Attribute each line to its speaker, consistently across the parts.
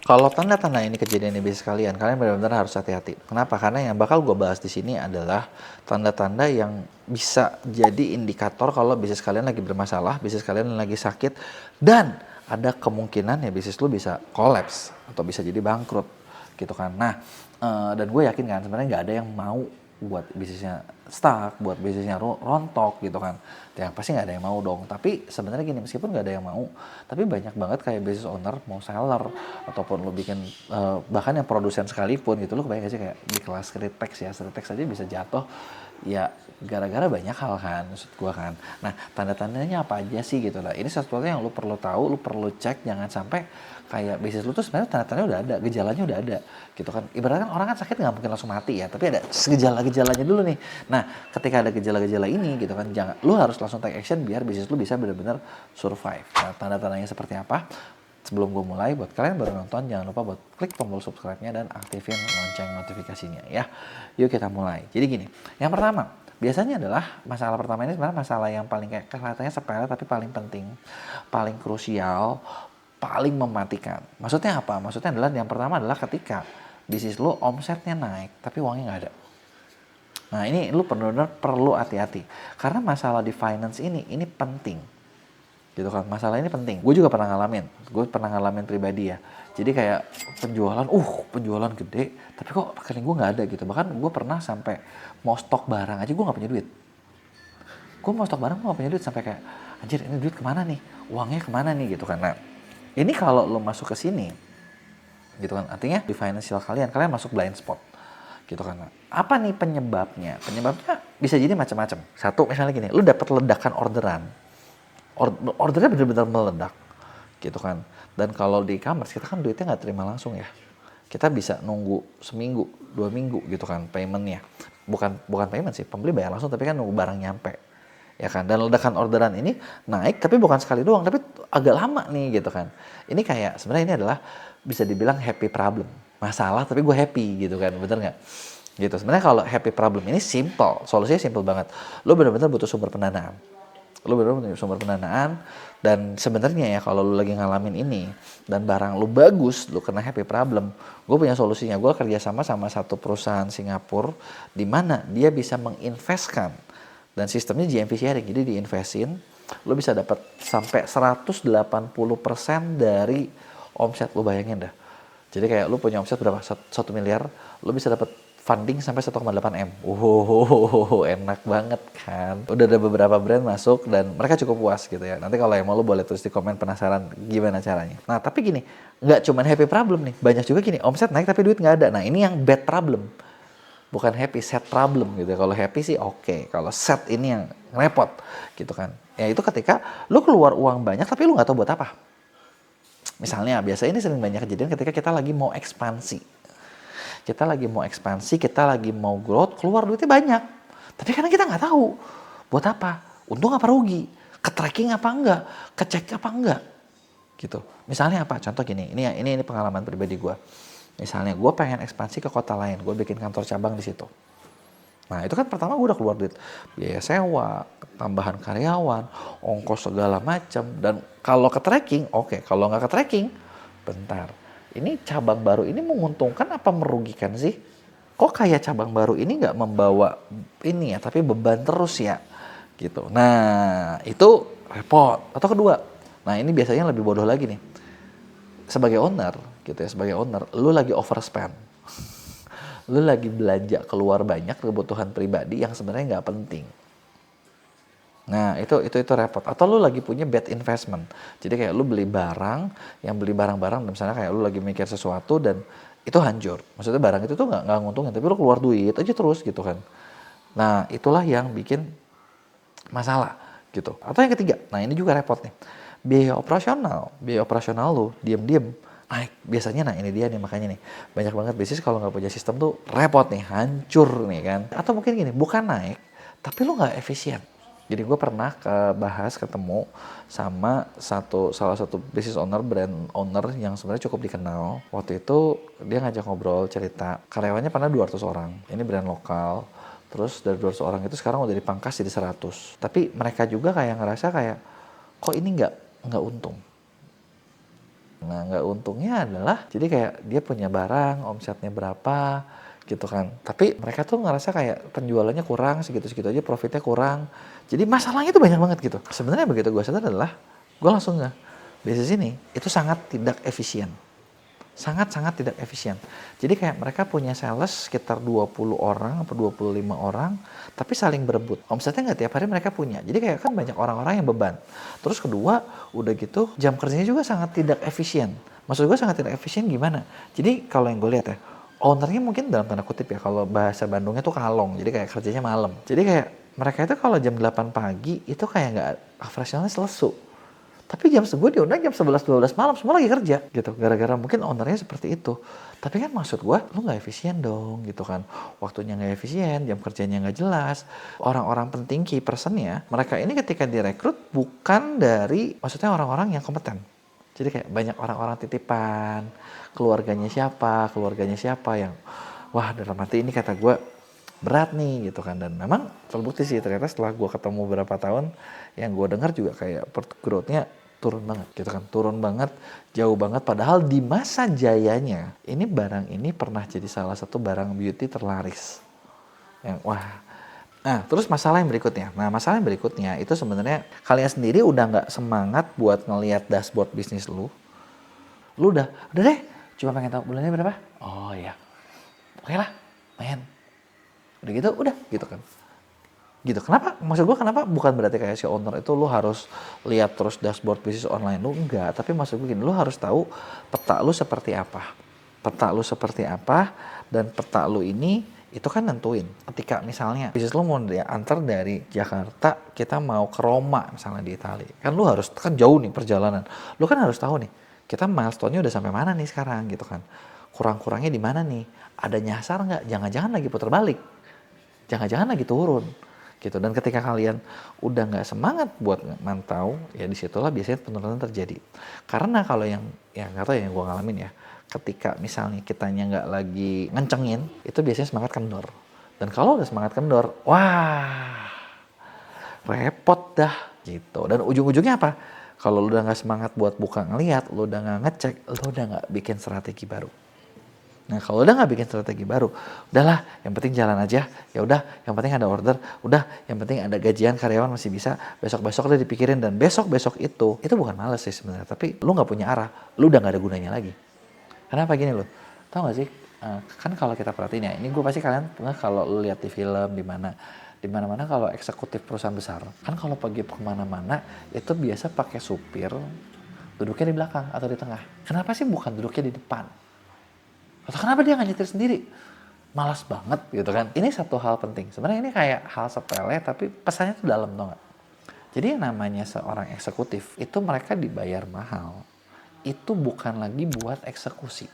Speaker 1: Kalau tanda-tanda ini kejadian di bisnis kalian, kalian benar-benar harus hati-hati. Kenapa? Karena yang bakal gue bahas di sini adalah tanda-tanda yang bisa jadi indikator kalau bisnis kalian lagi bermasalah, bisnis kalian lagi sakit, dan ada kemungkinan ya bisnis lu bisa collapse atau bisa jadi bangkrut, gitu kan. Nah, dan gue yakin kan sebenarnya nggak ada yang mau buat bisnisnya stuck, buat bisnisnya rontok gitu kan. Ya pasti nggak ada yang mau dong. Tapi sebenarnya gini, meskipun nggak ada yang mau, tapi banyak banget kayak business owner mau seller ataupun lo bikin bahkan yang produsen sekalipun gitu, lo kebayang gak sih kayak di kelas Skritex ya, Skritex aja bisa jatuh ya gara-gara banyak hal kan, maksud gua kan. Nah, tanda-tandanya apa aja sih gitu lah. Ini sesuatu yang lo perlu tahu, lo perlu cek, jangan sampai kayak bisnis lu tuh sebenarnya tanda-tandanya udah ada, gejalanya udah ada gitu kan. Ibaratnya orang kan sakit nggak mungkin langsung mati ya, tapi ada gejala-gejalanya dulu nih. Nah, ketika ada gejala-gejala ini gitu kan, jangan lu harus langsung take action biar bisnis lu bisa benar-benar survive. Nah, tanda-tandanya seperti apa? Sebelum gue mulai, buat kalian baru nonton, jangan lupa buat klik tombol subscribe-nya dan aktifin lonceng notifikasinya ya. Yuk kita mulai. Jadi gini, yang pertama, biasanya adalah masalah pertama ini sebenarnya masalah yang paling kayak kelihatannya sepele tapi paling penting, paling krusial, paling mematikan. Maksudnya apa? Maksudnya adalah yang pertama adalah ketika bisnis lo omsetnya naik tapi uangnya nggak ada. Nah ini lu benar-benar perlu hati-hati karena masalah di finance ini penting gitu kan. Masalah ini penting. Gue juga pernah ngalamin. Gue pernah ngalamin pribadi ya. Jadi kayak penjualan gede, tapi kok rekening gue nggak ada gitu. Bahkan gue pernah sampai mau stok barang aja gue nggak punya duit. Gue mau stok barang gue nggak punya duit sampai kayak anjir ini duit kemana nih? Uangnya kemana nih gitu kan. Nah ini kalau lo masuk ke sini gitu kan, artinya di financial kalian masuk blind spot gitu kan. Nah, apa nih penyebabnya? Penyebabnya bisa jadi macam-macam. Satu misalnya gini, lu dapat ledakan orderan, ordernya benar-benar meledak gitu kan. Dan kalau di e-commerce kita kan duitnya nggak terima langsung ya, kita bisa nunggu seminggu 2 minggu gitu kan paymentnya. Bukan payment sih, pembeli bayar langsung tapi kan nunggu barang nyampe ya kan. Dan ledakan orderan ini naik tapi bukan sekali doang, tapi agak lama nih gitu kan. Ini kayak sebenarnya ini adalah bisa dibilang happy problem, masalah tapi gue happy gitu kan, bener nggak? Gitu. Sebenarnya kalau happy problem ini simple, solusinya simple banget. Lo benar-benar butuh sumber pendanaan. Lo benar-benar butuh sumber pendanaan, dan sebenarnya ya kalau lo lagi ngalamin ini dan barang lo bagus, lo kena happy problem, gue punya solusinya. Gue kerjasama sama satu perusahaan Singapura di mana dia bisa menginvestkan dan sistemnya GMV sharing. Jadi diinvestin, lo bisa dapat sampai 180% dari omset. Lo bayangin dah. Jadi kayak lo punya omset berapa? 1 miliar, lo bisa dapat funding sampai 1,8 M. Enak banget kan. Udah ada beberapa brand masuk dan mereka cukup puas gitu ya. Nanti kalau yang mau lo boleh tulis di komen penasaran gimana caranya. Nah tapi gini, nggak cuma happy problem nih. Banyak juga gini, omset naik tapi duit nggak ada. Nah ini yang bad problem. Bukan happy, set problem gitu. Kalau happy sih oke. Kalau set ini yang repot gitu kan. Ya itu ketika lu keluar uang banyak tapi lu nggak tahu buat apa. Misalnya biasa ini sering banyak kejadian ketika kita lagi mau ekspansi. Kita lagi mau growth, keluar duitnya banyak. Tapi karena kita nggak tahu buat apa. Untung apa rugi. Ke-tracking apa enggak. Kecek apa enggak. Gitu. Misalnya apa? Contoh gini, ini pengalaman pribadi gue. Misalnya gue pengen ekspansi ke kota lain, gue bikin kantor cabang di situ. Nah itu kan pertama gue udah keluar duit, biaya sewa, tambahan karyawan, ongkos segala macam. Dan kalau ke tracking, oke. Kalau nggak ke tracking, bentar. Ini cabang baru ini menguntungkan apa merugikan sih? Kok kayak cabang baru ini nggak membawa ini ya, tapi beban terus ya, gitu. Nah itu repot. Atau kedua, nah ini biasanya lebih bodoh lagi nih. Sebagai owner, gitu ya, sebagai owner, lu lagi overspend. Lu lagi belanja keluar banyak kebutuhan pribadi yang sebenarnya nggak penting. Nah itu repot. Atau lu lagi punya bad investment. Jadi kayak lu beli barang, yang beli barang-barang, misalnya kayak lu lagi mikir sesuatu dan itu hancur. Maksudnya barang itu tuh nggak nguntungin, tapi lu keluar duit aja terus gitu kan. Nah itulah yang bikin masalah gitu. Atau yang ketiga, nah ini juga repot nih. Biaya operasional lu diam-diam naik biasanya. Nah ini dia nih, makanya nih banyak banget bisnis kalau nggak punya sistem tuh repot nih, hancur nih kan. Atau mungkin gini, bukan naik tapi lu nggak efisien. Jadi gue pernah ketemu sama salah satu business owner, brand owner yang sebenarnya cukup dikenal. Waktu itu dia ngajak ngobrol, cerita karyawannya pernah 200 orang. Ini brand lokal. Terus dari 200 orang itu sekarang udah dipangkas jadi 100. Tapi mereka juga kayak ngerasa kayak kok ini nggak untung. Nah, nggak untungnya adalah, jadi kayak dia punya barang, omsetnya berapa, gitu kan. Tapi mereka tuh ngerasa kayak penjualannya kurang, segitu-segitu aja profitnya kurang. Jadi masalahnya tuh banyak banget gitu. Sebenarnya begitu gue sadar adalah, gue langsung nggak, bisnis ini itu sangat tidak efisien. Sangat-sangat tidak efisien. Jadi kayak mereka punya sales sekitar 20 orang atau 25 orang, tapi saling berebut. Omsetnya nggak tiap hari mereka punya. Jadi kayak kan banyak orang-orang yang beban. Terus kedua, udah gitu jam kerjanya juga sangat tidak efisien. Maksud gue sangat tidak efisien gimana? Jadi kalau yang gue lihat ya, ownernya mungkin dalam tanda kutip ya, kalau bahasa Bandungnya tuh kalong. Jadi kayak kerjanya malam. Jadi kayak mereka itu kalau jam 8 pagi itu kayak nggak operasionalnya selesai. Tapi jam gue diundang jam 11-12 malam, semua lagi kerja gitu. Gara-gara mungkin ownernya seperti itu. Tapi kan maksud gue, lu nggak efisien dong gitu kan. Waktunya nggak efisien, jam kerjanya nggak jelas. Orang-orang penting key personnya, mereka ini ketika direkrut bukan dari, maksudnya orang-orang yang kompeten. Jadi kayak banyak orang-orang titipan, keluarganya siapa yang, wah dalam hati ini kata gue, berat nih gitu kan. Dan memang terbukti sih ternyata setelah gue ketemu beberapa tahun, yang gue dengar juga kayak growth-nya turun banget gitu kan, turun banget, jauh banget. Padahal di masa jayanya ini barang ini pernah jadi salah satu barang beauty terlaris yang wah. Nah terus masalah yang berikutnya itu sebenarnya kalian sendiri udah nggak semangat buat ngelihat dashboard bisnis lu udah deh cuma pengen tahu bulannya berapa, oh ya oke lah main udah gitu kan. Gitu. Kenapa? Maksud gue kenapa? Bukan berarti kayak si owner itu lu harus lihat terus dashboard bisnis online lu, enggak. Tapi maksud gue gini, lu harus tahu peta lu seperti apa. Peta lu seperti apa, dan peta lu ini itu kan nentuin. Ketika misalnya bisnis lu mau antar dari Jakarta, kita mau ke Roma misalnya di Italia. Kan lu harus, kan jauh nih perjalanan. Lu kan harus tahu nih, kita milestone-nya udah sampai mana nih sekarang gitu kan. Kurang-kurangnya di mana nih? Ada nyasar nggak? Jangan-jangan lagi putar balik. Jangan-jangan lagi turun. Gitu. Dan ketika kalian udah nggak semangat buat mantau, ya disitulah biasanya penurunan terjadi. Karena kalau yang nggak tahu ya, yang gue ngalamin ya, ketika misalnya kitanya nggak lagi ngencengin, itu biasanya semangat kendor. Dan kalau udah semangat kendor, wah repot dah gitu. Dan ujung-ujungnya apa? Kalau lu udah nggak semangat buat buka ngeliat, lu udah nggak ngecek, lu udah nggak bikin strategi baru. Nah kalau udah nggak bikin strategi baru, udahlah yang penting jalan aja, ya udah yang penting ada order, udah yang penting ada gajian karyawan masih bisa, besok-besok udah dipikirin. Dan besok-besok itu bukan males sih sebenarnya, tapi lu nggak punya arah, lu udah nggak ada gunanya lagi. Kenapa gini lo? Tau gak sih, kan kalau kita perhatiin ya, ini gue pasti kalian pernah kalau lu lihat di film di mana kalau eksekutif perusahaan besar, kan kalau pergi kemana-mana itu biasa pakai supir, duduknya di belakang atau di tengah. Kenapa sih bukan duduknya di depan? Atau kenapa dia nggak nyetir sendiri? Malas banget gitu kan. Ini satu hal penting. Sebenarnya ini kayak hal sepele tapi pesannya tuh dalam, tau gak? Jadi yang namanya seorang eksekutif, itu mereka dibayar mahal. Itu bukan lagi buat eksekusi.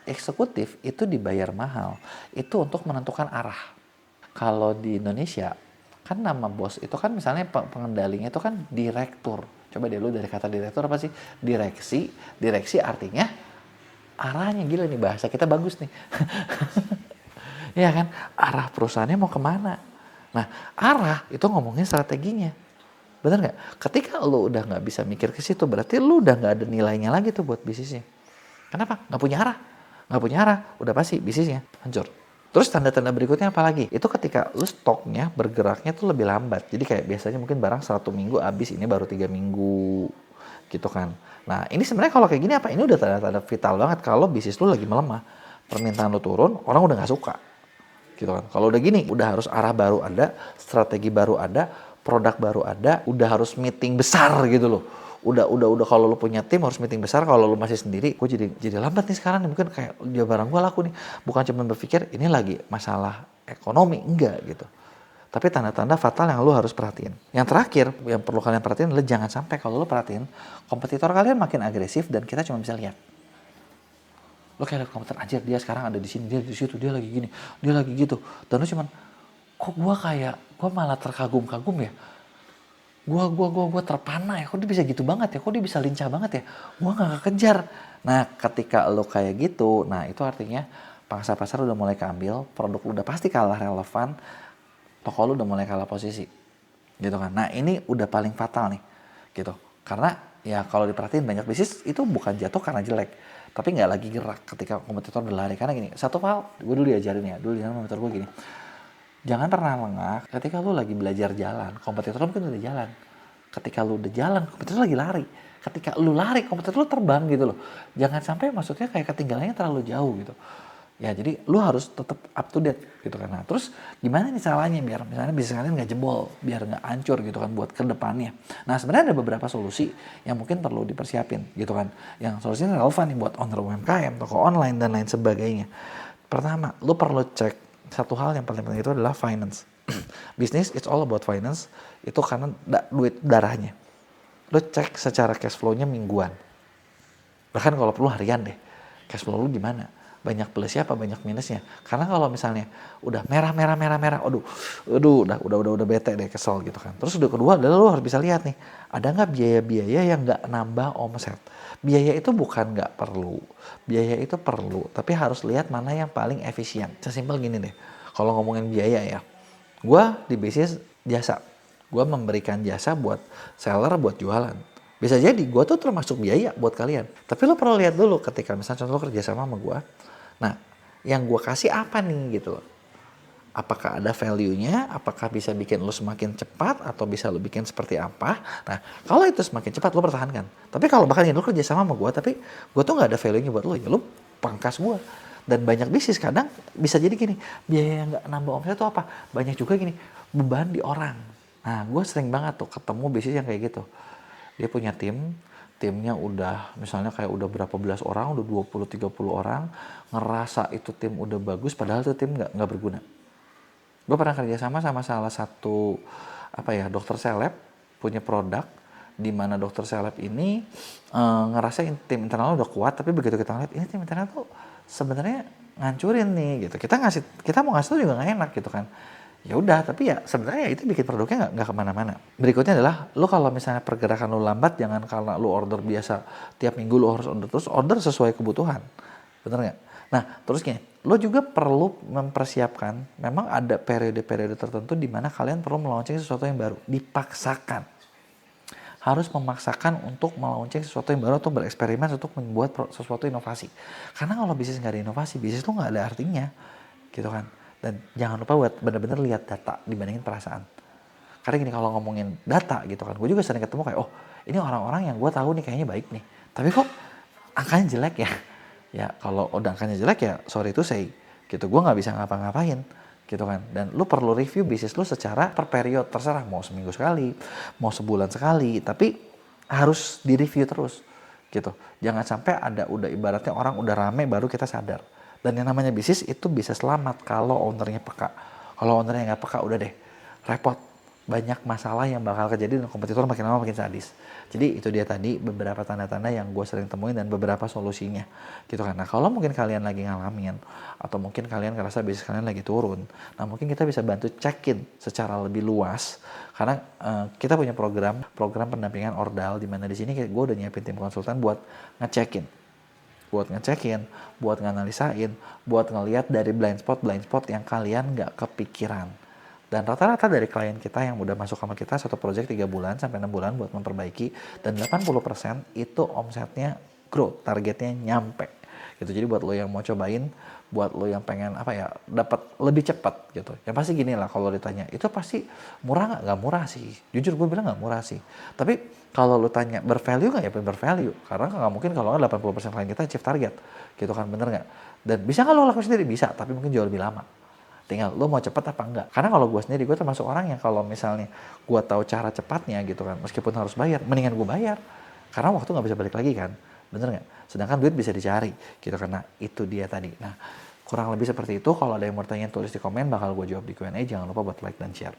Speaker 1: Eksekutif itu dibayar mahal. Itu untuk menentukan arah. Kalau di Indonesia, kan nama bos itu kan misalnya pengendalinya itu kan direktur. Coba deh lu dari kata direktur apa sih? Direksi. Direksi artinya arahnya, gila nih bahasa kita bagus nih. Iya kan, arah perusahaannya mau kemana. Nah arah itu ngomongin strateginya, bener nggak? Ketika lu udah nggak bisa mikir ke situ, berarti lu udah nggak ada nilainya lagi tuh buat bisnisnya. Kenapa? Nggak punya arah, udah pasti bisnisnya hancur. Terus tanda-tanda berikutnya apa lagi? Itu ketika lu stoknya bergeraknya tuh lebih lambat. Jadi kayak biasanya mungkin barang 1 minggu habis, ini baru 3 minggu gitu kan. Nah ini sebenarnya kalau kayak gini apa? Ini udah tanda-tanda vital banget kalau bisnis lu lagi melemah. Permintaan lu turun, orang udah gak suka. Gitu kan. Kalau udah gini, udah harus arah baru ada, strategi baru ada, produk baru ada, udah harus meeting besar gitu loh. Udah kalau lu punya tim harus meeting besar. Kalau lu masih sendiri, gue jadi lambat nih sekarang nih. Mungkin kayak barang gue laku nih. Bukan cuma berpikir ini lagi masalah ekonomi, enggak gitu. Tapi tanda-tanda fatal yang lu harus perhatiin. Yang terakhir, yang perlu kalian perhatiin adalah jangan sampai kalau lu perhatiin, kompetitor kalian makin agresif dan kita cuma bisa lihat. Lu kayak lihat kompetitor, anjir dia sekarang ada di sini, dia di situ, dia lagi gini, dia lagi gitu. Dan lu cuman, kok gua malah terkagum-kagum ya. Gua terpana ya, kok dia bisa gitu banget ya, kok dia bisa lincah banget ya. Gua gak kekejar. Nah ketika lu kayak gitu, nah itu artinya pangsa pasar udah mulai keambil, produk lu udah pasti kalah relevan, toko lu udah mulai kalah posisi gitu kan. Nah ini udah paling fatal nih gitu, karena Ya kalau diperhatiin banyak bisnis itu bukan jatuh karena jelek, tapi nggak lagi gerak ketika kompetitor udah lari. Karena gini, satu hal gue dulu diajarin ya, dulu diajarin sama mentor gue gini, jangan pernah lengah ketika lu lagi belajar jalan, kompetitor mungkin udah jalan. Ketika lu udah jalan, kompetitor lagi lari. Ketika lu lari, kompetitor lu terbang gitu loh. Jangan sampai maksudnya kayak ketinggalannya terlalu jauh gitu. Ya jadi lu harus tetap up to date gitu kan. Nah terus gimana nih caranya biar misalnya bisnis kalian nggak jebol, biar nggak hancur gitu kan buat kedepannya. Nah sebenarnya ada beberapa solusi yang mungkin perlu dipersiapin gitu kan. Yang solusinya relevan nih buat owner UMKM, toko online dan lain sebagainya. Pertama, lu perlu cek satu hal yang paling penting itu adalah finance. Bisnis it's all about finance, itu karena duit darahnya. Lu cek secara cash flow-nya mingguan. Bahkan kalau perlu harian deh. Cash flow lu gimana? Banyak plusnya apa banyak minusnya? Karena kalau misalnya udah merah, udah bete deh, kesel gitu kan. Terus udah kedua adalah lu harus bisa lihat nih, ada nggak biaya-biaya yang nggak nambah omset? Biaya itu bukan nggak perlu, biaya itu perlu, tapi harus lihat mana yang paling efisien. Sesimpel gini deh, kalau ngomongin biaya ya, gue di bisnis jasa, gue memberikan jasa buat seller buat jualan. Bisa jadi gue tuh termasuk biaya buat kalian. Tapi lo perlu lihat dulu ketika misalnya contoh lo kerja sama gue. Nah, yang gue kasih apa nih gitu loh. Apakah ada value-nya, apakah bisa bikin lo semakin cepat, atau bisa lo bikin seperti apa. Nah, kalau itu semakin cepat lo pertahankan. Tapi kalau bahkan lo kerja sama gue, tapi gue tuh gak ada value-nya buat lo, ya lo pangkas gue. Dan banyak bisnis kadang bisa jadi gini, biaya yang gak nambah omset itu apa? Banyak juga gini, beban di orang. Nah, gue sering banget tuh ketemu bisnis yang kayak gitu. Dia punya timnya udah misalnya kayak udah berapa belas orang, udah 20-30 orang, ngerasa itu tim udah bagus, padahal itu tim nggak berguna. Gue pernah kerja sama salah satu dokter seleb, punya produk di mana dokter seleb ini ngerasa tim internal udah kuat, tapi begitu kita ngeliat ini tim internal tuh sebenarnya ngancurin nih gitu. Kita mau ngasih tuh juga nggak enak gitu kan. Ya udah, tapi ya sebenarnya itu bikin produknya nggak kemana-mana. Berikutnya adalah lo kalau misalnya pergerakan lo lambat, jangan karena lo order biasa tiap minggu lo harus order terus, order sesuai kebutuhan, bener nggak? Nah terus gini, lo juga perlu mempersiapkan, memang ada periode-periode tertentu di mana kalian perlu melaunching sesuatu yang baru, dipaksakan. Harus memaksakan untuk melaunching sesuatu yang baru atau bereksperimen untuk membuat sesuatu inovasi. Karena kalau bisnis nggak ada inovasi, bisnis lo nggak ada artinya, gitu kan. Dan jangan lupa buat bener-bener lihat data dibandingin perasaan. Karena gini, kalau ngomongin data gitu kan, gue juga sering ketemu kayak, oh ini orang-orang yang gue tahu nih kayaknya baik nih, tapi kok angkanya jelek ya. Ya kalau udah angkanya jelek ya sorry to say gitu, gue nggak bisa ngapa-ngapain gitu kan. Dan lu perlu review bisnis lu secara per periode, terserah mau seminggu sekali, mau sebulan sekali, tapi harus direview terus gitu. Jangan sampai ada udah ibaratnya orang udah rame baru kita sadar. Dan yang namanya bisnis itu bisa selamat kalau ownernya peka. Kalau ownernya nggak peka, udah deh, repot. Banyak masalah yang bakal kejadian dan kompetitor makin lama makin sadis. Jadi itu dia tadi beberapa tanda-tanda yang gue sering temuin dan beberapa solusinya. Gitu kan. Nah kalau mungkin kalian lagi ngalamin, atau mungkin kalian ngerasa bisnis kalian lagi turun, nah mungkin kita bisa bantu cekin secara lebih luas. Karena kita punya program pendampingan ordal, di mana di sini gue udah nyiapin tim konsultan buat ngecekin, buat nganalisain, buat ngeliat dari blind spot yang kalian nggak kepikiran. Dan rata-rata dari klien kita yang udah masuk sama kita satu project 3 bulan sampai 6 bulan buat memperbaiki, dan 80% itu omsetnya growth, targetnya nyampe. Gitu. Jadi buat lo yang mau cobain, buat lo yang pengen dapat lebih cepat gitu. Yang pasti gini lah, kalau ditanya, itu pasti murah nggak? Nggak murah sih. Jujur gue bilang nggak murah sih. Tapi kalau lo tanya bervalue nggak, ya bervalue. Karena nggak mungkin kalau 80% klien kita achieve target. Gitu kan, bener nggak? Dan bisa nggak lo lakukan sendiri? Bisa, tapi mungkin jauh lebih lama. Tinggal lo mau cepet apa enggak. Karena kalau gue sendiri, gue termasuk orang yang kalau misalnya gue tahu cara cepatnya gitu kan, meskipun harus bayar, mendingan gue bayar. Karena waktu nggak bisa balik lagi kan, bener nggak? Sedangkan duit bisa dicari gitu, karena itu dia tadi. Nah kurang lebih seperti itu. Kalau ada yang mau tanya tulis di komen, bakal gue jawab di Q&A. Jangan lupa buat like dan share.